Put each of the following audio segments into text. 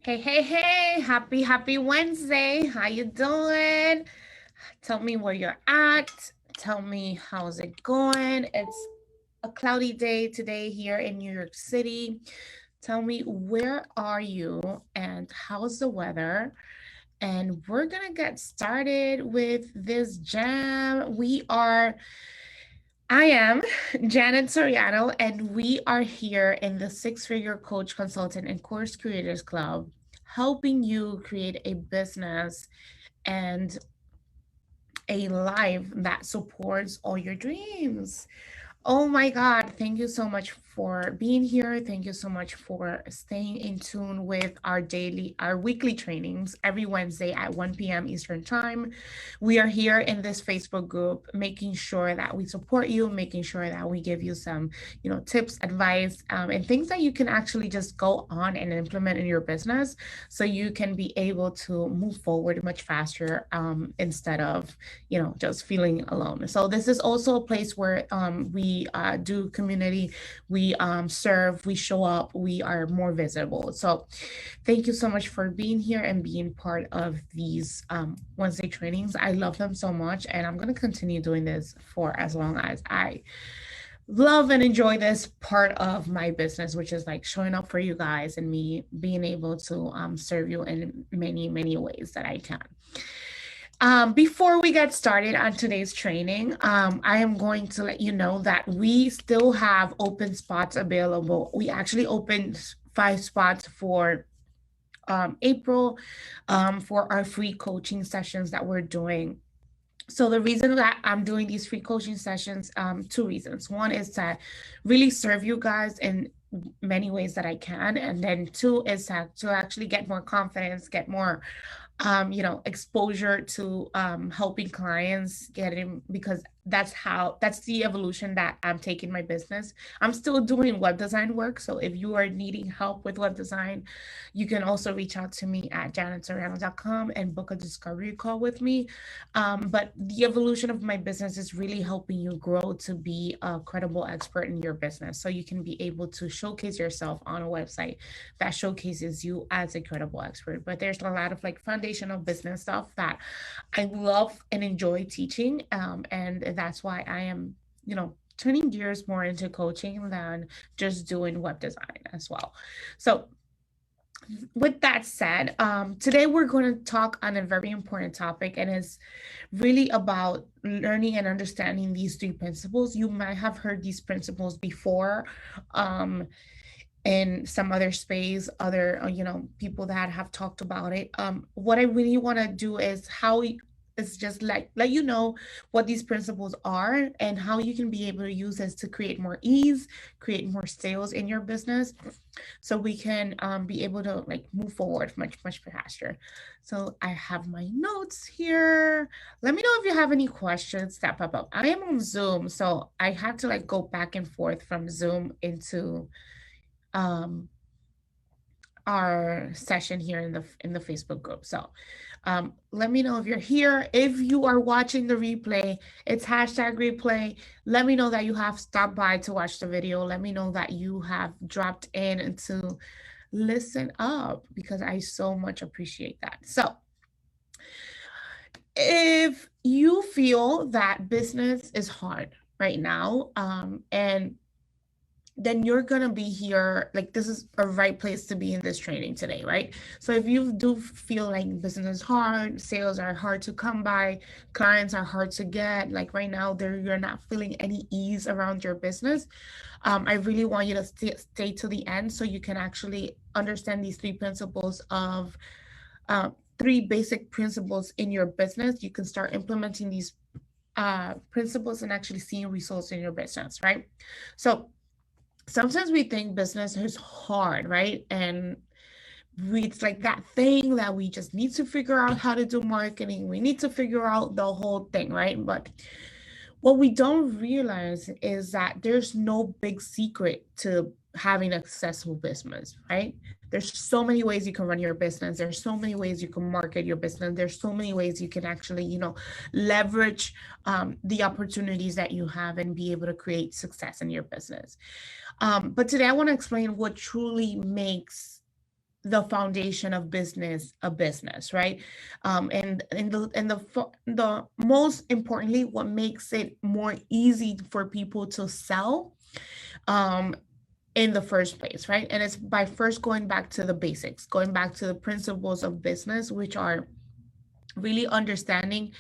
Hey, hey, hey, happy Wednesday. How you doing? Tell me where you're at. Tell me how's it going? It's a cloudy day today here in New York City. Tell me where are you and how's the weather? And we're gonna get started with this jam. I am Janet Soriano, and we are here in the Six Figure Coach Consultant and Course Creators Club, helping you create a business and a life that supports all your dreams. Oh my God. Thank you so much for being here. Thank you so much for staying in tune with our weekly trainings every Wednesday at 1 p.m. Eastern Time. We are here in this Facebook group, making sure that we support you, making sure that we give you some, tips, advice, and things that you can actually just go on and implement in your business so you can be able to move forward much faster instead of just feeling alone. So this is also a place where we do community, we serve, we show up, we are more visible. So thank you so much for being here and being part of these Wednesday trainings. I love them so much, and I'm going to continue doing this for as long as I love and enjoy this part of my business, which is like showing up for you guys and me being able to serve you in many, many ways that I can. Before we get started on today's training, I am going to let you know that we still have open spots available. We actually opened 5 spots for April for our free coaching sessions that we're doing. So the reason that I'm doing these free coaching sessions, two reasons. One is to really serve you guys in many ways that I can, and then two is to actually get more confidence, get more exposure to helping clients get in, because that's the evolution that I'm taking my business. I'm still doing web design work. So if you are needing help with web design, you can also reach out to me at janetsoriano.com and book a discovery call with me. But the evolution of my business is really helping you grow to be a credible expert in your business. So you can be able to showcase yourself on a website that showcases you as a credible expert. But there's a lot of like foundational business stuff that I love and enjoy teaching. And that's why I am, turning gears more into coaching than just doing web design as well. So with that said, today we're going to talk on a very important topic, and it's really about learning and understanding these 3 principles. You might have heard these principles before, um, in some other space, other people that have talked about it. What I really want to do is it's just like let you know what these principles are and how you can be able to use this to create more ease, create more sales in your business, so we can be able to like move forward much faster. So I have my notes here. Let me know if you have any questions that pop up. I am on Zoom, so I had to like go back and forth from Zoom into um our session here in the Facebook group. So let me know if you're here. If you are watching the replay, it's hashtag replay. Let me know that you have stopped by to watch the video. Let me know that you have dropped in to listen up, because I so much appreciate that. So if you feel that business is hard right now, and then you're gonna be here, like this is a right place to be in this training today, right? So if you do feel like business is hard, sales are hard to come by, clients are hard to get, like right now there you're not feeling any ease around your business, I really want you to stay to the end so you can actually understand these 3 principles of 3 basic principles in your business. You can start implementing these principles and actually seeing results in your business, right? So sometimes we think business is hard, right? And it's like that thing that we just need to figure out how to do marketing. We need to figure out the whole thing, right? But what we don't realize is that there's no big secret to having a successful business, right? There's so many ways you can run your business. There's so many ways you can market your business. There's so many ways you can actually, leverage the opportunities that you have and be able to create success in your business. But today I want to explain what truly makes the foundation of business a business, right? And the most importantly, what makes it more easy for people to sell um in the first place, right? And it's by first going back to the basics, going back to the principles of business, which are really understanding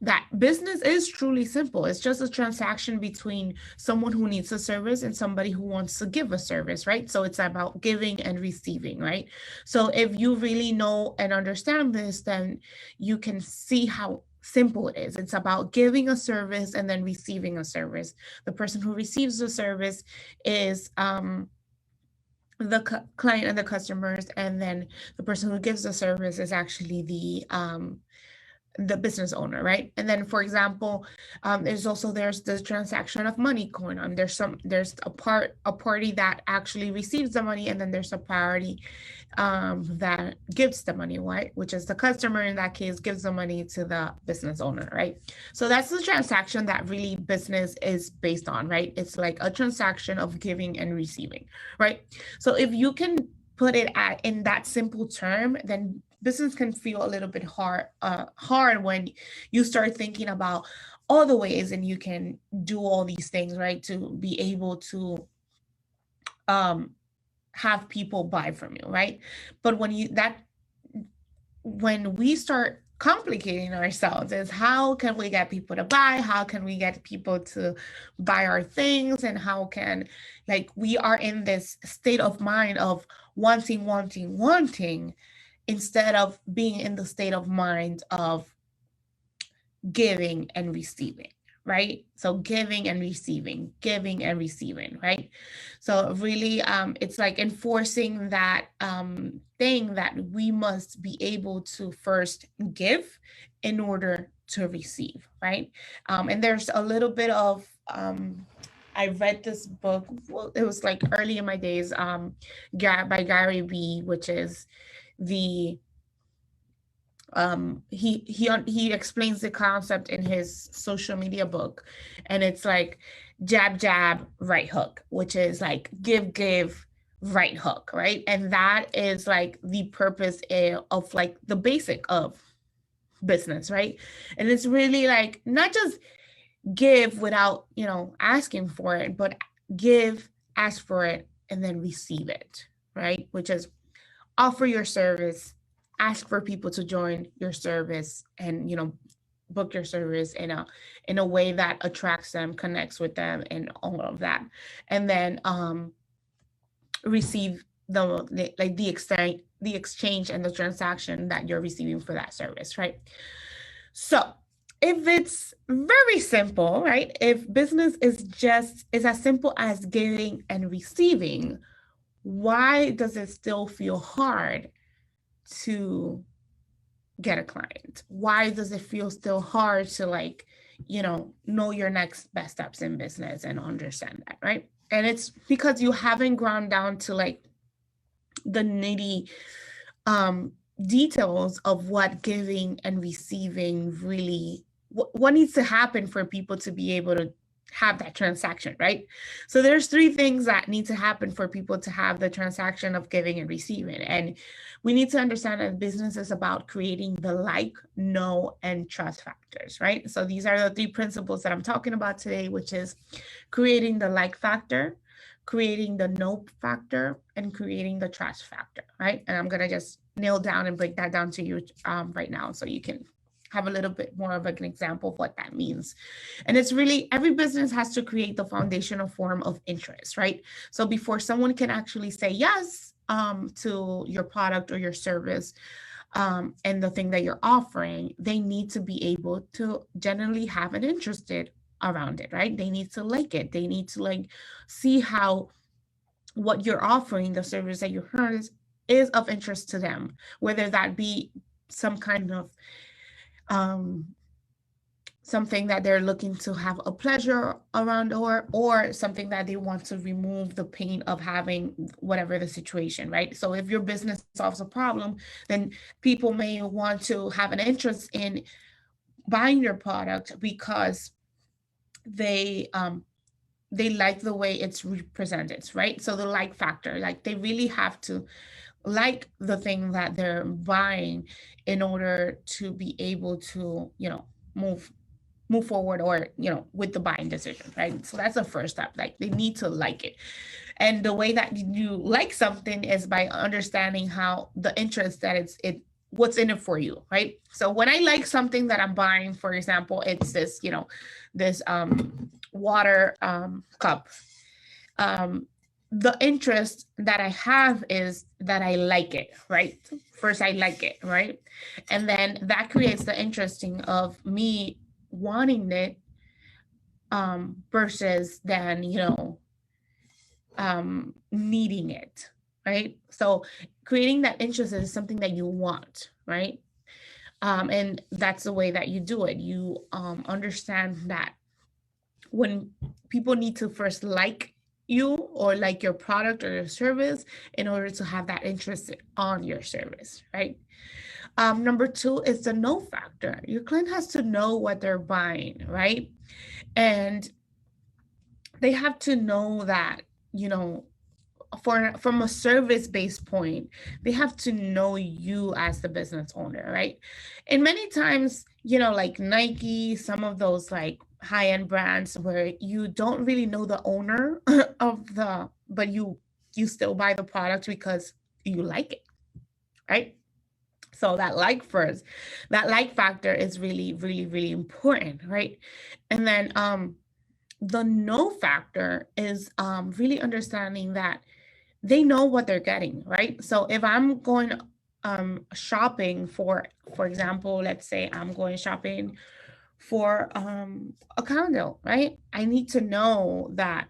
that business is truly simple. It's just a transaction between someone who needs a service and somebody who wants to give a service, right? So it's about giving and receiving, right? So if you really know and understand this, then you can see how simple it is. It's about giving a service and then receiving a service. The person who receives the service is the client and the customers, and then the person who gives the service is actually the business owner, right? And then, for example, there's the transaction of money going on. There's a party that actually receives the money, and then there's a party that gives the money, right? Which is the customer in that case gives the money to the business owner, right? So that's the transaction that really business is based on, right? It's like a transaction of giving and receiving, right? So if you can put it in that simple term, then business can feel a little bit hard when you start thinking about all the ways and you can do all these things, right, to be able to um have people buy from you, right? But when we start complicating ourselves, is how can we get people to buy, how can we get people to buy our things, and how can, like, we are in this state of mind of wanting instead of being in the state of mind of giving and receiving, right? So giving and receiving, right? So really, it's like enforcing that thing that we must be able to first give in order to receive, right? And there's a little bit of I read this book. Well, it was like early in my days, by Gary Vee, which is the he explains the concept in his social media book, and it's like jab jab right hook, which is like give right hook, right? And that is like the purpose of like the basic of business, right? And it's really like not just give without asking for it, but give, ask for it, and then receive it, right? Which is offer your service, ask for people to join your service, and book your service in a way that attracts them, connects with them, and all of that. And then receive the exchange and the transaction that you're receiving for that service, right? So if it's very simple, right? If business is as simple as giving and receiving, why does it still feel hard to get a client? Why does it feel still hard to know your next best steps in business and understand that, right? And it's because you haven't ground down to like the nitty details of what giving and receiving really, what needs to happen for people to be able to have that transaction, right? So there's three things that need to happen for people to have the transaction of giving and receiving. And we need to understand that business is about creating the like, know, and trust factors, right? So these are the three principles that I'm talking about today, which is creating the like factor, creating the know factor, and creating the trust factor, right? And I'm going to just nail down and break that down to you right now so you can have a little bit more of an example of what that means. And it's really, every business has to create the foundational form of interest, right? So before someone can actually say yes to your product or your service, and the thing that you're offering, they need to be able to generally have an interested around it, right? They need to like it. They need to like see how what you're offering, the service that you're offering, is of interest to them, whether that be some kind of something that they're looking to have a pleasure around, or something that they want to remove the pain of having whatever the situation, right? So if your business solves a problem, then people may want to have an interest in buying your product because they like the way it's represented, right? So the like factor, like they really have to like the thing that they're buying in order to be able to, move forward, or with the buying decision, right? So that's the first step. Like, they need to like it. And the way that you like something is by understanding how the interest that what's in it for you, right? So when I like something that I'm buying, for example, it's this, this water cup. um the interest that I have is that I like it, right? First, I like it, right? And then that creates the interesting of me wanting it, versus then, needing it, right? So creating that interest is something that you want, right? And that's the way that you do it. You understand that when people need to first like you, or like your product or your service, in order to have that interest on your service, right? Number two is the know factor. Your client has to know what they're buying, right? And they have to know that, you know, from a service based point, they have to know you as the business owner, right? And many times, like Nike, some of those like high end brands where you don't really know the owner of the, but you still buy the product because you like it, right? So that like factor is really, really, really important, right? And then the no factor is really understanding that they know what they're getting, right? So if I'm going shopping for example, let's say I'm going shopping for a condo, right? I need to know that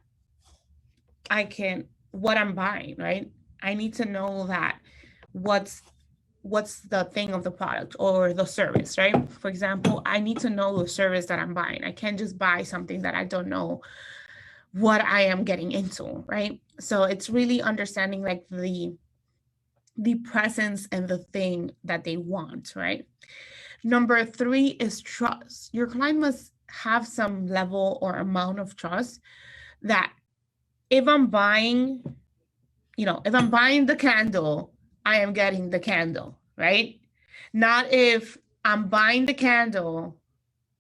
I can what I'm buying, right? I need to know that what's what's the thing of the product or the service, right? For example, I need to know the service that I'm buying. I can't just buy something that I don't know what I am getting into, right? So it's really understanding like the presence and the thing that they want, right? Number three is trust. Your client must have some level or amount of trust that if I'm buying, if I'm buying the candle, I am getting the candle, right? Not if I'm buying the candle,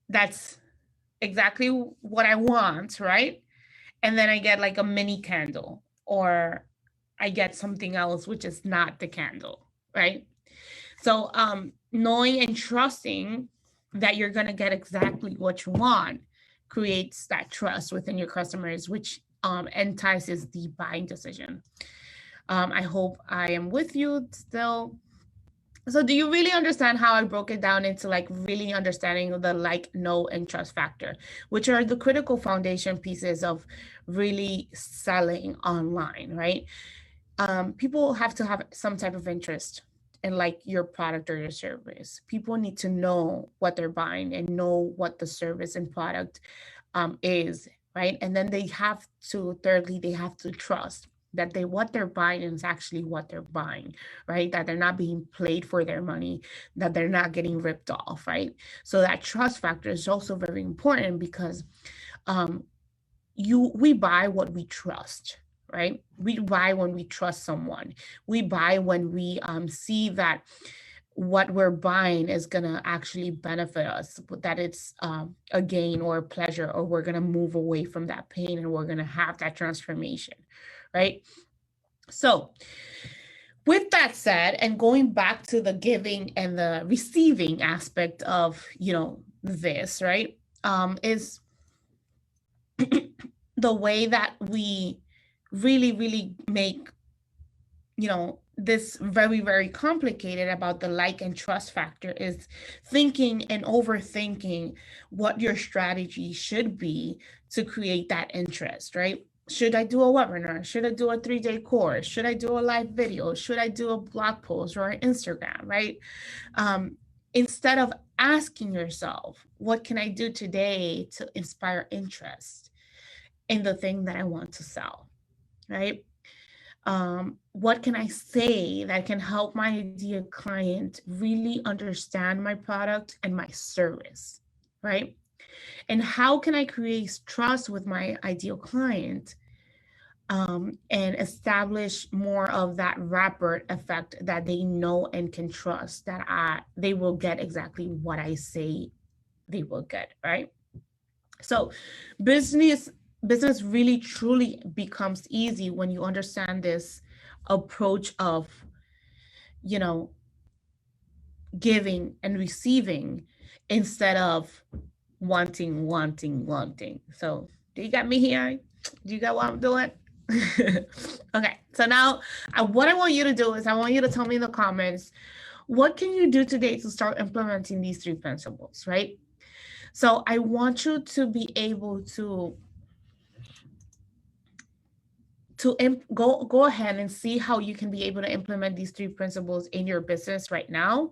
that's exactly what I want, right? And then I get like a mini candle, or I get something else which is not the candle, right? So knowing and trusting that you're going to get exactly what you want creates that trust within your customers, which entices the buying decision. I hope I am with you still. So do you really understand how I broke it down into like really understanding the like, know, and trust factor, which are the critical foundation pieces of really selling online, right? People have to have some type of interest in like your product or your service. People need to know what they're buying and know what the service and product is, right? And then they have to, thirdly, they have to trust that they what they're buying is actually what they're buying, right? That they're not being played for their money, that they're not getting ripped off, right? So that trust factor is also very important because um, we buy what we trust, right? We buy when we trust someone. We buy when we see that what we're buying is going to actually benefit us, that it's a gain or a pleasure, or we're going to move away from that pain and we're going to have that transformation, right? So with that said, and going back to the giving and the receiving aspect of this, right, is the way that we really, really make, this very, very complicated about the like and trust factor is thinking and overthinking what your strategy should be to create that interest, right? Should I do a webinar? Should I do a 3-day course? Should I do a live video? Should I do a blog post or an Instagram, right? Instead of asking yourself, what can I do today to inspire interest in the thing that I want to sell, right? What can I say that can help my ideal client really understand my product and my service, right? And how can I create trust with my ideal client and establish more of that rapport effect that they know and can trust that they will get exactly what I say they will get, right? So business business really truly becomes easy when you understand this approach of, you know, giving and receiving instead of wanting. So do you got me here? Do you got what I'm doing? Okay, so now what I want you to do is I want you to tell me in the comments, what can you do today to start implementing these three principles, right? So I want you to be able to go ahead and see how you can be able to implement these three principles in your business right now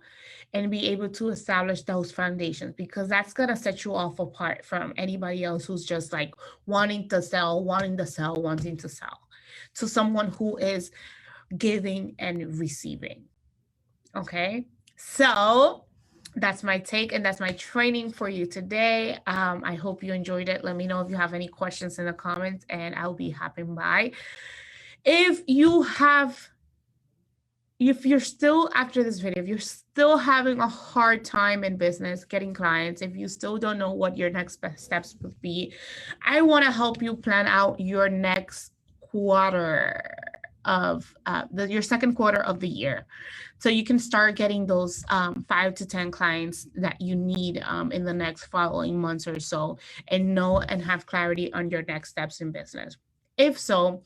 and be able to establish those foundations, because that's going to set you off apart from anybody else who's just like wanting to sell to someone who is giving and receiving. Okay, so that's my take and that's my training for you today. I hope you enjoyed it. Let me know if you have any questions in the comments and I'll be hopping by. If you're still, after this video, if you're still having a hard time in business getting clients, if you still don't know what your next best steps would be, I want to help you plan out your next quarter of your second quarter of the year, so you can start getting those 5 to 10 clients that you need in the next following months or so, and know and have clarity on your next steps in business. If so,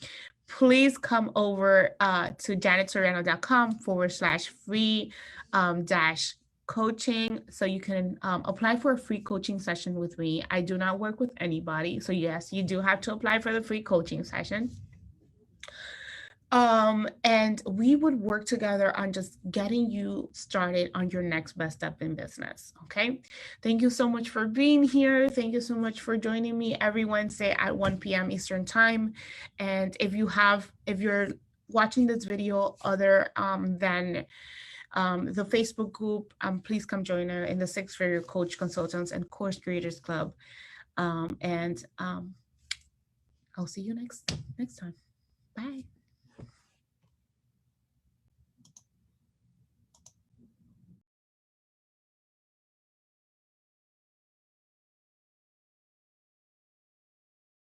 please come over to janetsoriano.com/free dash coaching, so you can apply for a free coaching session with me. I do not work with anybody, so yes, you do have to apply for the free coaching session. And we would work together on just getting you started on your next best step in business. Okay. Thank you so much for being here. Thank you so much for joining me every Wednesday at 1 p.m. Eastern time. And if you're watching this video other than the Facebook group, please come join us in the Six Figure Coach Consultants and Course Creators Club. And I'll see you next time. Bye.